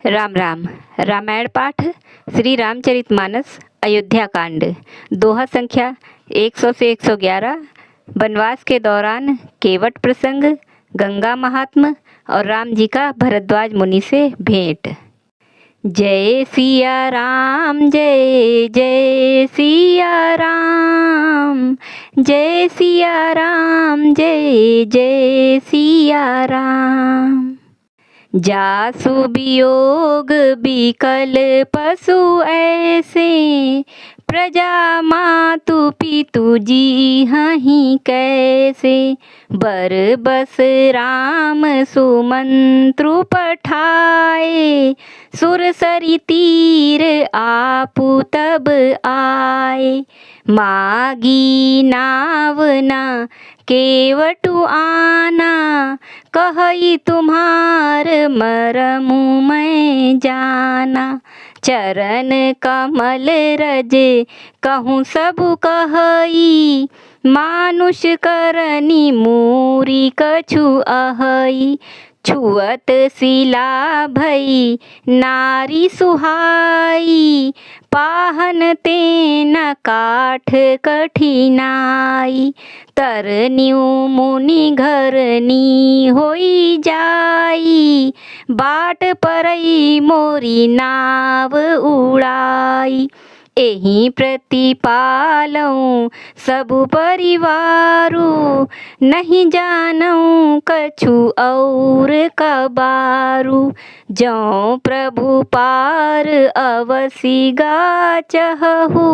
राम राम। रामायण पाठ श्री रामचरितमानस अयोध्या कांड। दोहा संख्या 100 से 111। वनवास के दौरान केवट प्रसंग, गंगा महात्म और राम जी का भरद्वाज मुनि से भेंट। जय सिया राम, जय जय सिया राम, जय सिया राम, जय जय सिया राम। जासु वियोग बिकल पशु ऐसे, प्रजा मातु पितु जी हहीं कैसे। बर बस राम सुमंत्रु पठाए, सुरसरी तीर आपु तब आए। मागी नावना केवटु आना, कहई तुम्हार मरमु मैं जाना। चरण कमल रज कहूँ सबु कहई, मानुष करनी मूरी कछु अहई। छुअत शिला भई नारी सुहाई, पाहन तेन काठ कठिनाई। तरन्यु मुनि घरनी होई जाई, बाट परई मोरी नाव उड़ाई। एहि प्रतिपालऊँ सबु परिवारु, नहीं जानऊँ कछु और कबारू। जौं प्रभु पार अवसि गाचहु,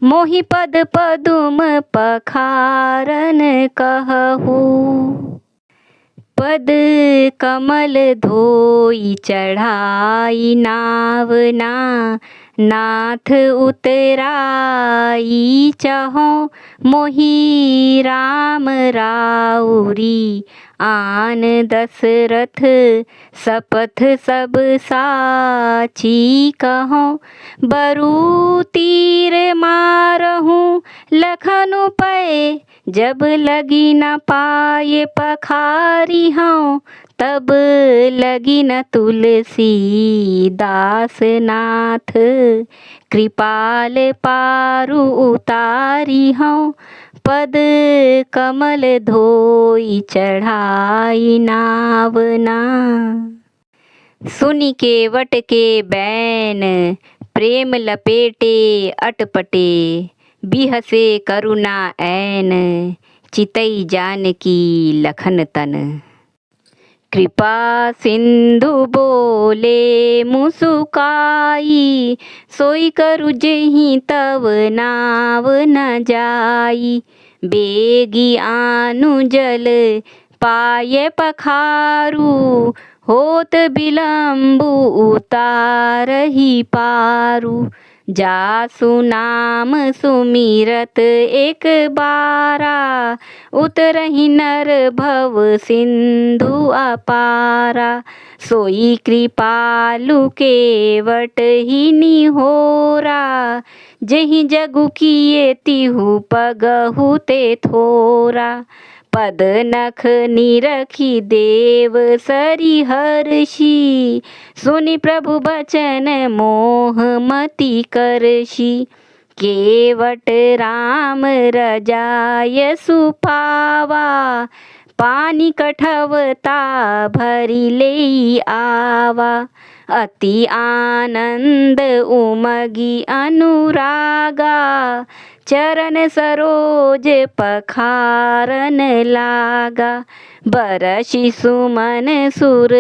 मोहि पद पदुम पखारन कहू। पद कमल धोई चढ़ाई नावना, नाथ उतराई चहों मोहि राम राउरी। आन दशरथ सपथ सब साची कहों, बरु तीर मारहूँ लखनु पै। जब लगी न पाए पखारी हूँ, तब लगी न तुलसी दास नाथ। कृपाल पारु उतारी हूँ, पद कमल धोई चढ़ाई नावना। सुनि केवट के बैन प्रेम लपेटे अटपटे, बिहसे करुणा ऐन चितई जानकी लखन तन। कृपा सिंधु बोले मुसुकाई, सोई करु जेहि तव नाव न जाई। बेगी आनु जल पाए पखारू, होत बिलम्बु उतारहि पारू। जासु नाम सुमिरत एक बारा, उतरहि नर भव सिंधु अपारा। सोई कृपालु केवट ही निहोरा, जेहि जगु किए तिहु पगहु ते थोरा। पद नख निरखी देव सरि हर्षि, सुनि प्रभु बचन मोह मति करषि। केवट राम रजाय सुपावा, पानी कठवता भरि लेई आवा। अति आनंद उमगी अनुरागा, चरण सरोज पखारन लागा। बरषि सुमन सुर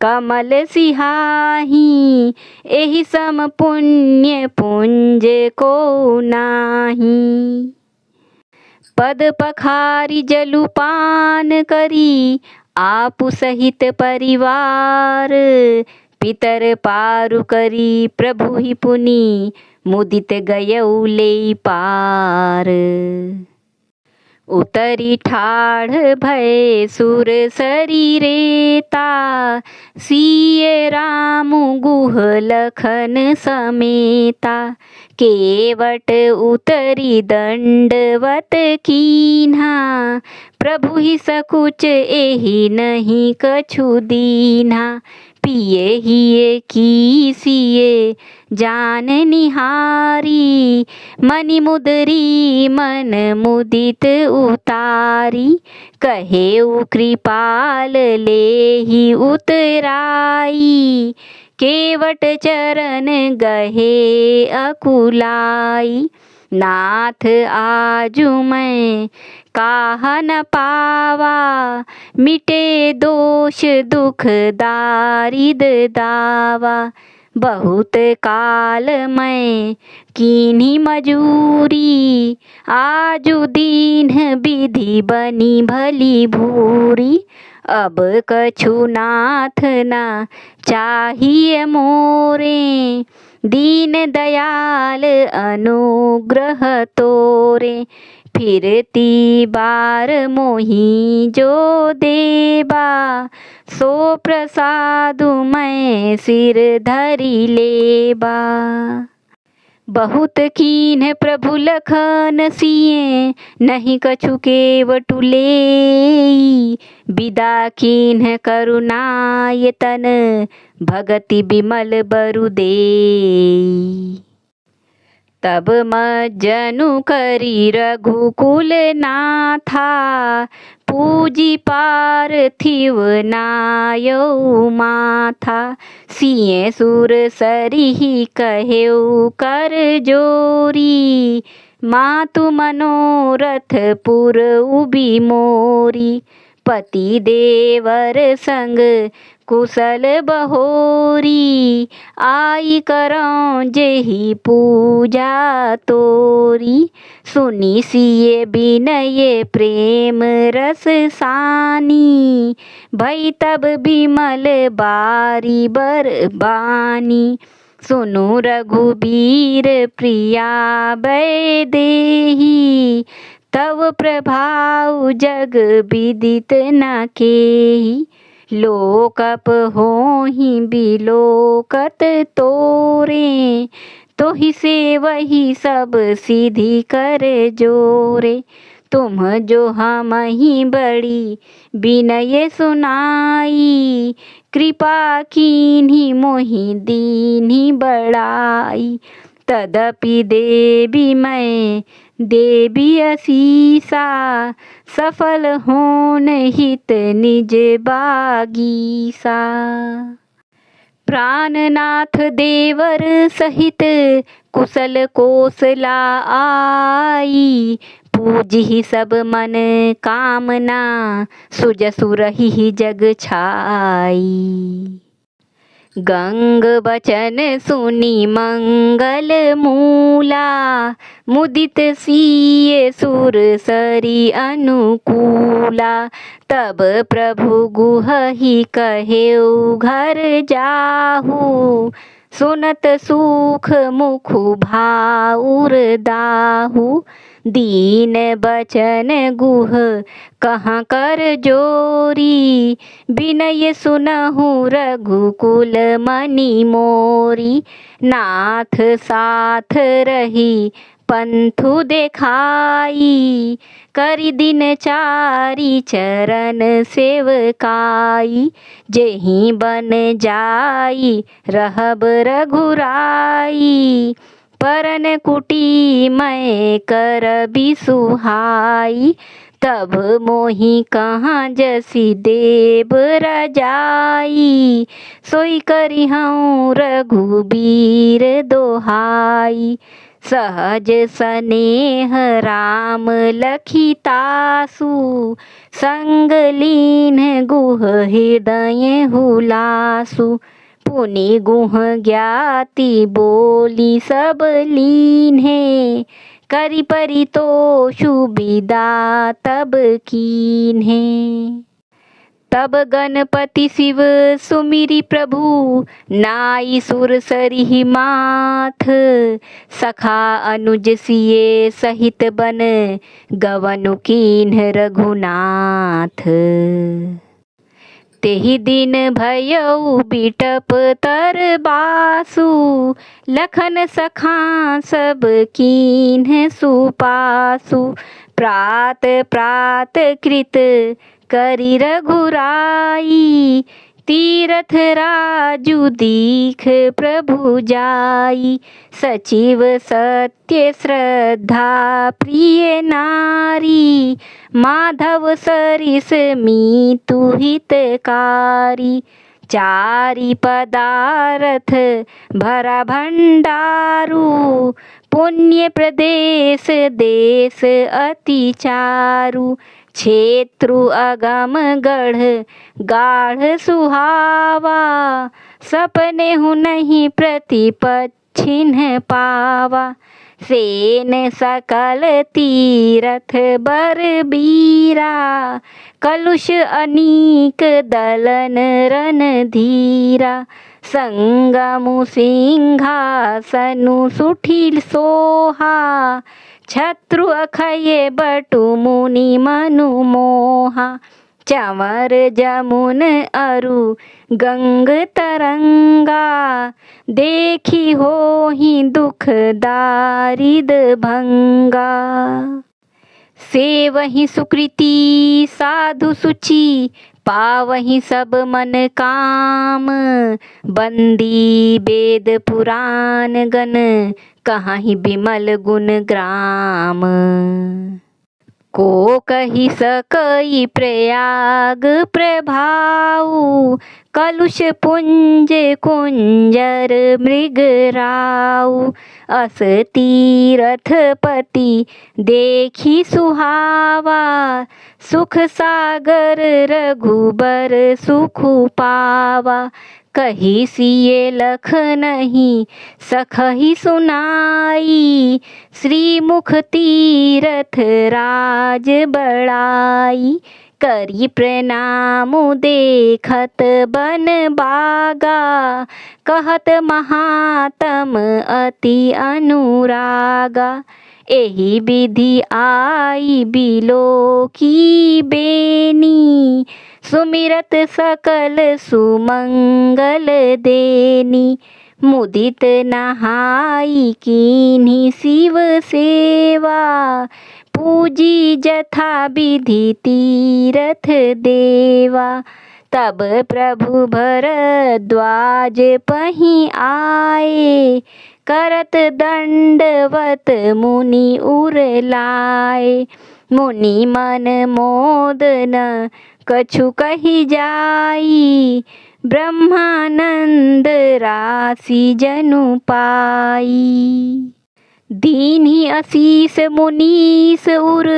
कमल सिहाही, एहि सम पुण्य पुंज को नाही। पद पखारी जलुपान करी, आपु सहित परिवार। पितर पारु करी प्रभु ही पुनि, मुदित गयउ लेई पार। उतरी ठाढ़ भय सुर सरी रेता, सिए रामु गुह लखन समेता। केवट उतरी दंडवत कीन्हा, प्रभु ही सकुच एहि नहीं कछु दीन्हा। पिए हिये की सिए जान निहारी, मनि मुदरी मन मुदित उतारी, कहेउ कृपाल लेहि उतराई, केवट चरण गहे अकुलाई। नाथ आजु मैं काहा न पावा, मिटे दोष दुख दारिद दावा, बहुत काल मैं कीन्ही मजूरी, आजु दीन विधि बनी भली भूरी, अब कछु नाथ ना चाहिए मोरे, दीन दयाल अनुग्रह तोरे, फिरती बार मोहि जो देबा, सो प्रसादु मैं सिर धरि लेबा। बहुत कीन्ह प्रभु लखन सिए, नहीं कछु केवटु लेई, बिदा कीन्ह करुणाय तन, भगति बिमल बरु देई। तब मज्जनु करी रघुकुल नाथा, पूजी पार्थिव नायौ माथा, सिए सुर सरिहि कहेउ कर जोरी, मातु मनोरथ पुरउबि मोरी, पति देवर संग कुशल बहोरी, आई करौं जेहि पूजा तोरी, सुनि सिए बिनय प्रेम रस सानी, भई तब बिमल बारी बर बानी, सुनु रघुबीर प्रिया वैदेही, तव प्रभाव जग विदित न केही, लोकप होहि बिलोकत तोरे, तोहि से वही सब सिद्धि कर जोरे, तुम जो हमहि बड़ी विनय सुनाई, कृपा कीन्ही मोहि दीन्ही बड़ाई, तदपि देबी मैं देबी असीसा, सफल होन हित निज बागीसा। प्राणनाथ देवर सहित कुशल कोसला आई, पूजहि सब मन कामना, सुजसु रहिहि जग छाई। गंग बचन सुनि मंगल मूला, मुदित सिए सुर सरी अनुकूला, तब प्रभु गुहहि कहेउ घर जाहु, सुनत सुख मुखु भाउर दाहु, दीन बचन गुह कहाँ कर जोरी, विनय सुनहु रघुकुल मनि मोरी, नाथ साथ रही पंथु देखाई, करि दिन चारि चरण सेवकाई, जेहि बन जाई रहब रघुराई, परन कुटी मैं करबि सुहाई, तब मोहि कहाँ जसि देब रजाई, सोई करिहउँ रघुबीर दोहाई, सहज सनेह राम लखितासु, संग लीन गुह हृदय हुलासु, पुनि गुह ज्ञाति बोली सब लीन्हे, करि परितोषु बिदा तब कीन्हे। तब गणपति शिव सुमिरि प्रभु, नाई सुर सरिहि माथ, सखा अनुज सिए सहित बन गवनु कीन्ह रघुनाथ। तेहि दिन भयउ बिटप तर बासु, लखन सखा सब कीन्ह सुपासु, प्रात प्रात कृत करि रघुराई, तीरथ राजू दीख प्रभु जाई, सचिव सत्य श्रद्धा प्रिय नारी, माधव सरिस मीतु हितकारी। चारि पदारथ भरा भंडारू, पुण्य प्रदेश देश अति चारु। क्षेत्रु अगम गढ़ गाढ़ सुहावा, सपने हूँ नहीं प्रतिपच्छिन्न पावा। सेन सकल तीरथ बर बीरा, कलुष अनीक दलन रन धीरा। संगमु सिंहासनु सुठिल सोहा, छत्रु अखये बटु मुनि मनु मोहा। चंवर जमुन अरु गंग तरंगा, देखी होहि दुख दारिद भंगा। सेवहि सुकृति साधु सुचि, पावहि सब मन काम। बंदी वेद पुराण गण, कहाहि बिमल गुण ग्राम। को कहि सकई प्रयाग प्रभाऊ, कलुष पुंज कुंजर मृगराऊ। अस तीरथ पति देखी सुहावा, सुख सागर रघुबर सुख पावा। कही सिए लख नहीं सखहि सुनाई, श्रीमुख तीरथ राज बड़ाई। करी प्रणाम देखत बन बागा, कहत महात्म अति अनुरागा। एहि विधि आई बिलो की बेनी, सुमिरत सकल सुमंगल देनी। मुदित नहाई कीन्ही शिव सेवा, पूजी जथा विधि तीरथ देवा। तब प्रभु भरद्वाज पहीं आए, करत दंडवत मुनि उर लाए। मुनि मन मोद न कछु कही जाई, ब्रह्मानंद राशि जनु पाई। दीन्ही असीस मुनीस उर,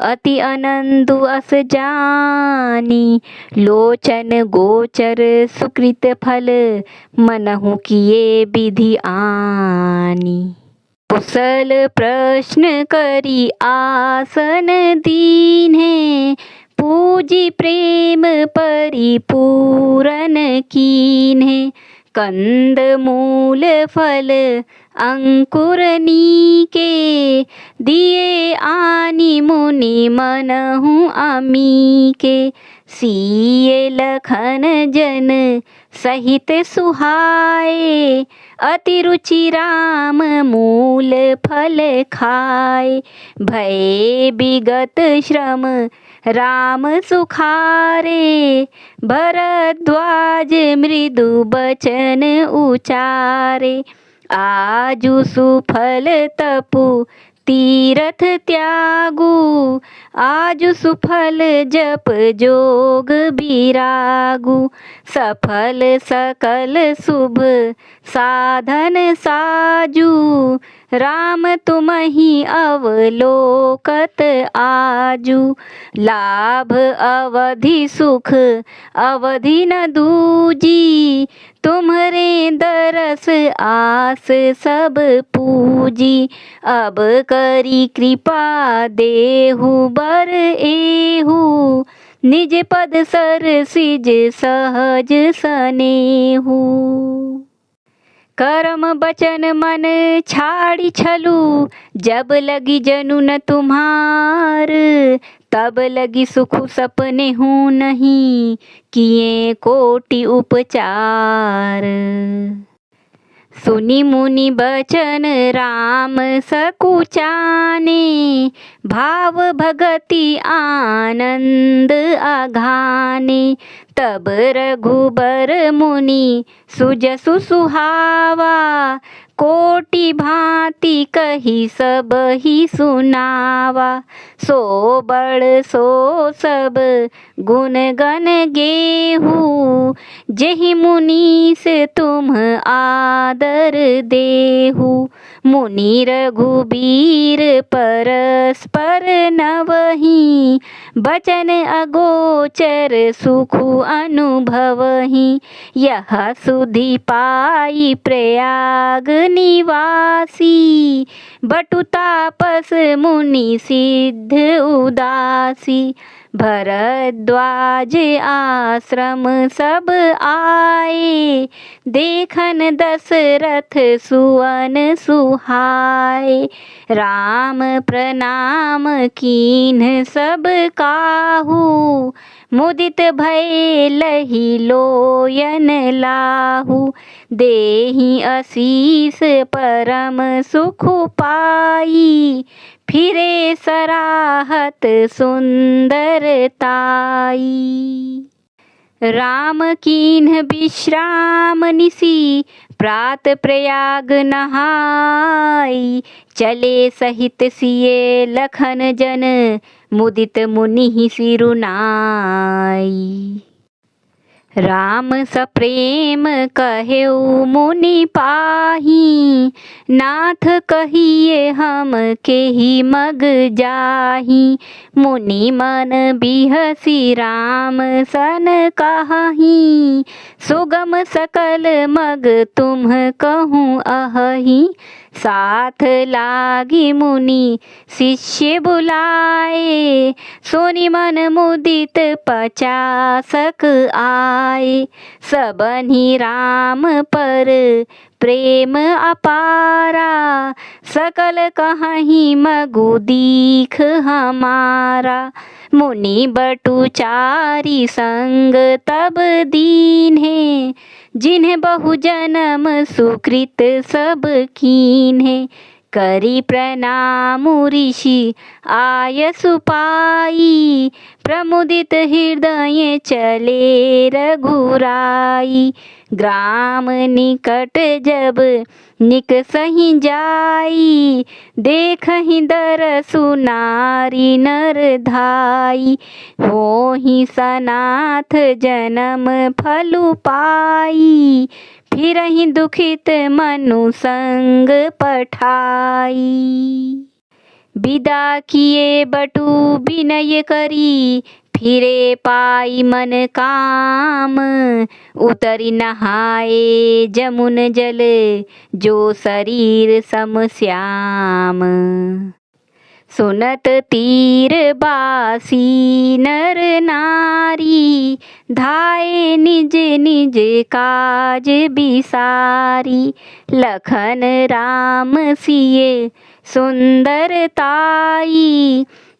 अति अनंदु अस जानी। लोचन गोचर सुकृत फल, मनहु किए विधि आनी। कुशल प्रश्न करी आसन दीन्हे, पूजी प्रेम परिपूरन कीन्हे। कंद मूल फल अंकुर नीके, दिए आनी मुनि मनहु अमीके। सिए लखन जन सहित सुहाए, अति रुचि राम मूल फल खाए। भय विगत श्रम राम सुखारे, भरद्वाज मृदु बचन उचारे। आजु सुफल तपु तीरथ त्यागु, आजु सुफल जप जोग बिरागु। सफल सकल शुभ साधन साजू, राम तुम्हि अवलोकत आजू। लाभ अवधि सुख अवधि न दूजी, तुम्हरे दरस आस सब पूजी। अब करी कृपा देहु बर एहू, निज पद सर सिज सहज सनेहू। कर्म बचन मन छाड़ी छलू, जब लगी जनु न तुम्हार। तब लगी सुख सपने हूँ नहीं, किए कोटि उपचार। सुनि मुनि बचन राम सकुचाने, भाव भगति आनंद अघाने। तब रघुबर मुनि सुजसु सुहावा, कोटि भांति कही सब ही सुनावा। सो बड़ सो सब गुण गण गेहू, जेहि मुनि से तुम आदर देहु। मुनि रघुबीर परस्पर नवहि, बचन अगोचर सुखु अनुभवहि। यह सुधि पाई प्रयाग निवासी, बटु तापस मुनि सिद्ध उदासी। भरद्वाज आश्रम सब आए, देखन दशरथ सुवन सुहाए। राम प्रणाम कीन्ह सब काहू, मुदित भय लहि लोयन लाहू। देहि आशीष परम सुख पाई, फिरे सराहत सुंदरताई। राम कीन्ह विश्राम निशि, प्रात प्रयाग नहाई। चले सहित सिए लखन जन, मुदित मुनि सिरुनाई। राम सप्रेम कहेउ मुनि पाही, नाथ कहिए हम केहि मग जाही। मुनि मन बिहसी राम सन कहाही, सुगम सकल मग तुम कहूँ अहहि। साथ लागी मुनि शिष्य बुलाए, सोनि मन मुदित 50 आए। सबन्हि राम पर प्रेम अपारा, सकल कहाही मगु दीख हमारा। मुनि बटु चारि संग तब दीन्हे, जिन्हें बहु जन्म सुकृत सब कीन्हे। करी प्रणाम ऋषि आयसु पाई, प्रमुदित हृदय चले रघुराई। ग्राम निकट जब निकसहि जाई, देखहि दरसु नारी नर धाई। होहि सनाथ जन्म फलु पाई, फिरहि दुखित मनु संग पठाई। विदा किए बटु विनय करी, फिरे पाई मन काम। उतरि नहाए जमुन जल, जो शरीर सम श्याम। सुनत तीर बासी नर नारी, धाये निज निज काज बिसारी। लखन राम सिए सुंदरताई,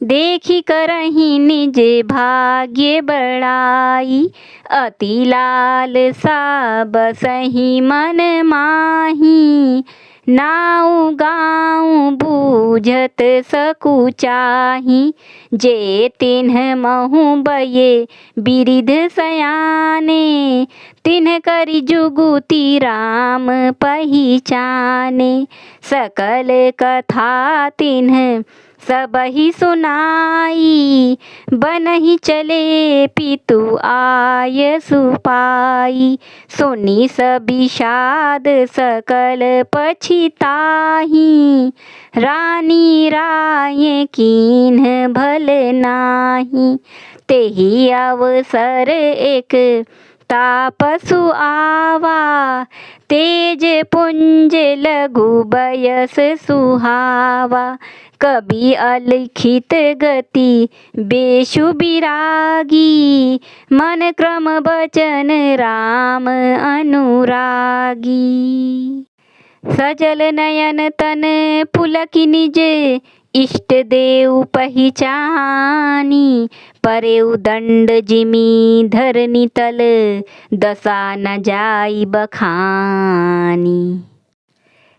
देखी करहि निज भाग्य बड़ाई। अति लालसा बसहि मन माही, नाउ गाँव बूझत सकुचाही। जे तिन्ह महु बये बिरिध सयाने, तिन्ह करि जुगुति राम पहिचाने। सकल कथा तिन्ह सबहि सुनाई, बनहि चले पितु आयसु पाई। सुनि सबिषाद सकल पछिताही, रानी राय कीन्ह भल नाही। तेहि अवसर एक तापसु आवा, तेज पुंज लघु बयस सुहावा। कवि अलिखित गति बेशु बिरागी, मन क्रम बचन राम अनुरागी। सजल नयन तन पुलकि निज, इष्ट देव पहिचानी। परेउ दंड जिमि धरनी तल, दशा न जाई बखानी।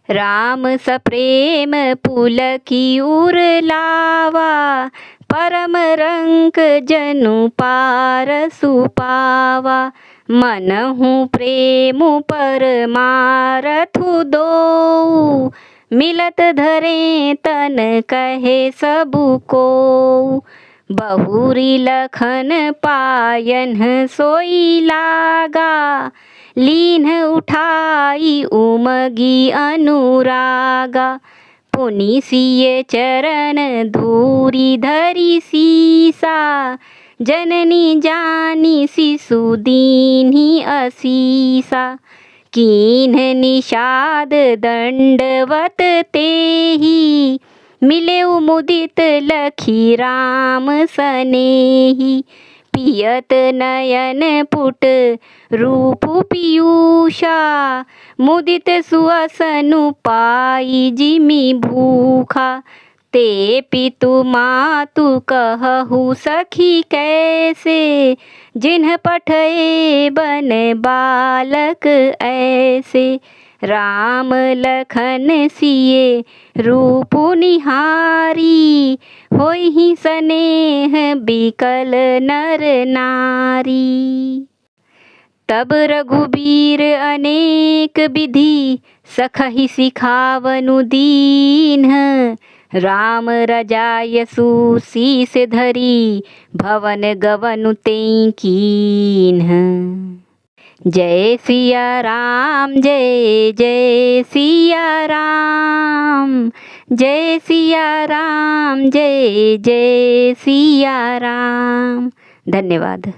राम सप्रेम पुलकि उर लावा, परम रंक जनु पारसु पावा, मनहु प्रेम परमारथु दो, मिलत धरे तन कहे सबु को, बहुरी लखन पायन सोई लागा, लीन उठाई उमगी अनुरागा, पुनि सिय चरण धूरी धरी सीसा, जननी जानी शिशु दीन्ही असीसा, कीन्ह निषाद दंडवत तेहि, मिले मुदित लखी राम सनेहि, पियत नयन पुट रूप पीयूषा, मुदित सुअसनु पाई जिमि भूखा, ते पितु मातु कहु सखी कैसे, जिन्ह पठए बन बालक ऐसे, राम लखन सिए रूप निहारी, होई स्नेह बिकल नर नारी। तब रघुबीर अनेक विधि, सखहि सिखावनु दीन्ह, राम रजायसु शीस धरी, भवन गवनु तें कीन्ह। जय सिया राम जय जय सिया राम, जय सिया राम जय जय सिया राम। धन्यवाद।